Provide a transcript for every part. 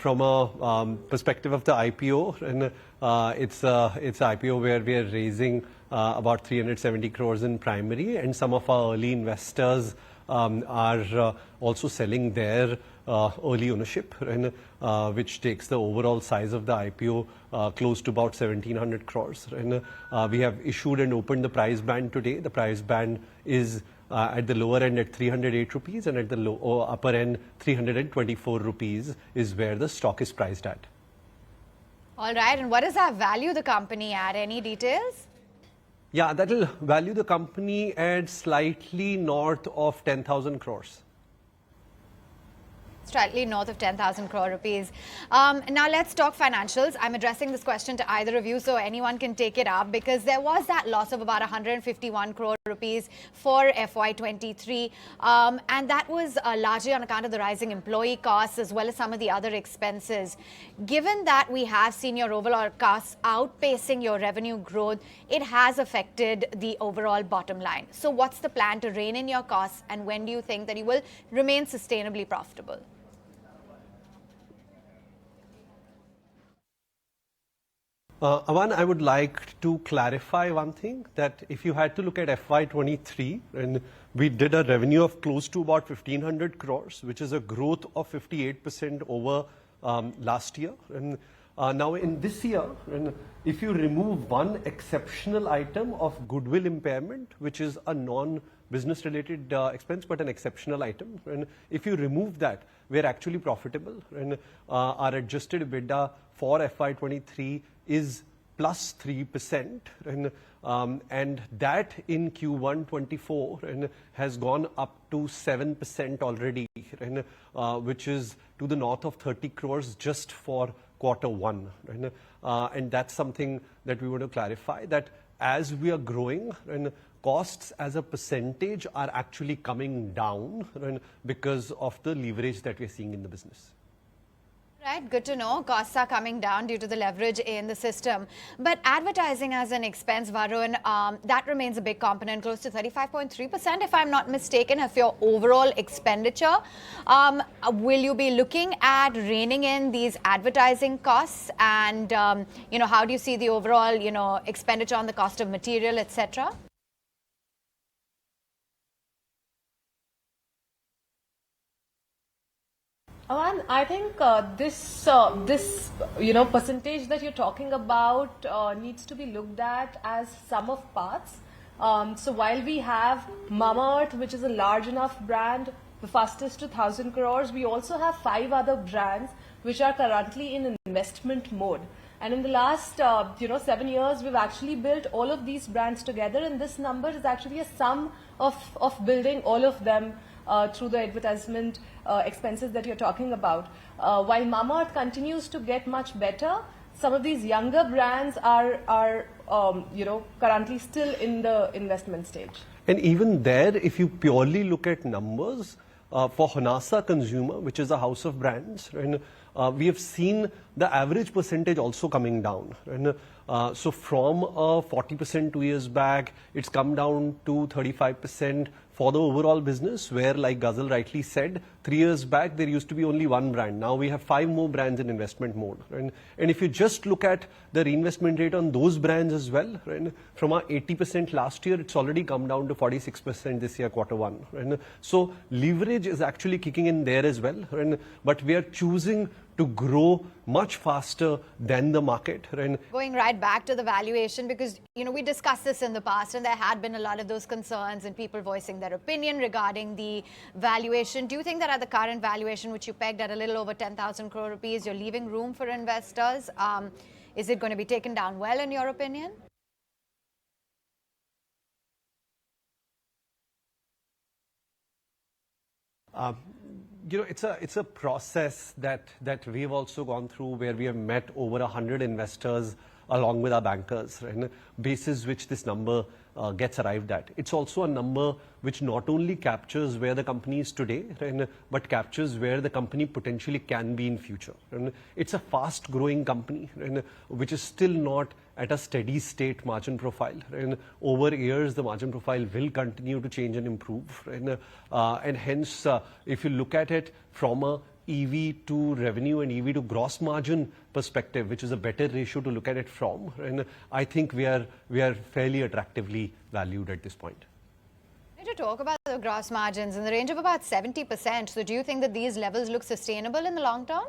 from a perspective of the IPO, and it's IPO where we are raising about 370 crores in primary, and some of our early investors are also selling their early ownership, and, which takes the overall size of the IPO close to about 1700 crores. And we have issued and opened the price band today. The price band is at the lower end at 308 rupees, and at the upper end 324 rupees is where the stock is priced at. All right, and what does that value the company at? Any details? Yeah, that will value the company at slightly north of 10,000 crores. Slightly north of 10,000 crore rupees. Now let's talk financials. I'm addressing this question to either of you, so anyone can take it up, because there was that loss of about 151 crore rupees for FY23, and that was largely on account of the rising employee costs as well as some of the other expenses. Given that we have seen your overall costs outpacing your revenue growth, it has affected the overall bottom line. So what's the plan to rein in your costs, and when do you think that you will remain sustainably profitable? Aman, I would like to clarify one thing, that if you had to look at FY23, and we did a revenue of close to about 1500 crores, which is a growth of 58% over last year. And now in this year, and if you remove one exceptional item of goodwill impairment, which is a non-business related expense but an exceptional item, and if you remove that, we're actually profitable, and our adjusted EBITDA for FY23 is plus 3%, and that in Q1 24 and has gone up to 7% already, and which is to the north of 30 crores just for Q1. And that's something that we want to clarify, that as we are growing, and costs as a percentage are actually coming down, and because of the leverage that we're seeing in the business. Right, good to know. Costs are coming down due to the leverage in the system. But advertising as an expense, Varun, that remains a big component, close to 35.3%, if I'm not mistaken, of your overall expenditure. Will you be looking at reining in these advertising costs? And, how do you see the overall, expenditure on the cost of material, etc.? I think this percentage that you're talking about needs to be looked at as sum of parts. So while we have Mamaearth, which is a large enough brand, the fastest to 1,000 crores, we also have 5 other brands which are currently in investment mode. And in the last 7 years, we've actually built all of these brands together, and this number is actually a sum of building all of them through the advertisement expenses that you're talking about. While Mamaearth continues to get much better, some of these younger brands are currently still in the investment stage. And even there, if you purely look at numbers, for Honasa Consumer, which is a house of brands, and we have seen the average percentage also coming down. And so from 40% 2 years back, it's come down to 35% for the overall business, where, like Ghazal rightly said, 3 years back there used to be only one brand. Now we have 5 more brands in investment mode. And if you just look at the reinvestment rate on those brands as well, right, from our 80% last year, it's already come down to 46% this year, Q1. Right? So leverage is actually kicking in there as well. Right? But we are choosing to grow much faster than the market. Right? Going right back to the valuation, because we discussed this in the past, and there had been a lot of those concerns and people voicing their opinion regarding the valuation. Do you think that at the current valuation, which you pegged at a little over 10,000 crore rupees, you're leaving room for investors? Is it going to be taken down well, in your opinion? It's a process that we've also gone through, where we have met over 100 investors along with our bankers, right, basis which this number gets arrived at. It's also a number which not only captures where the company is today, right, but captures where the company potentially can be in future. And it's a fast growing company, right, which is still not at a steady state margin profile. And over years, the margin profile will continue to change and improve. And hence, if you look at it from a EV to revenue and EV to gross margin perspective, which is a better ratio to look at it from. And I think we are fairly attractively valued at this point. To talk about the gross margins in the range of about 70%. So do you think that these levels look sustainable in the long term?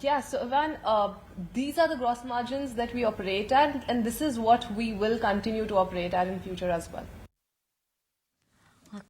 Yeah, so Ivan, these are the gross margins that we operate at, and this is what we will continue to operate at in future as well.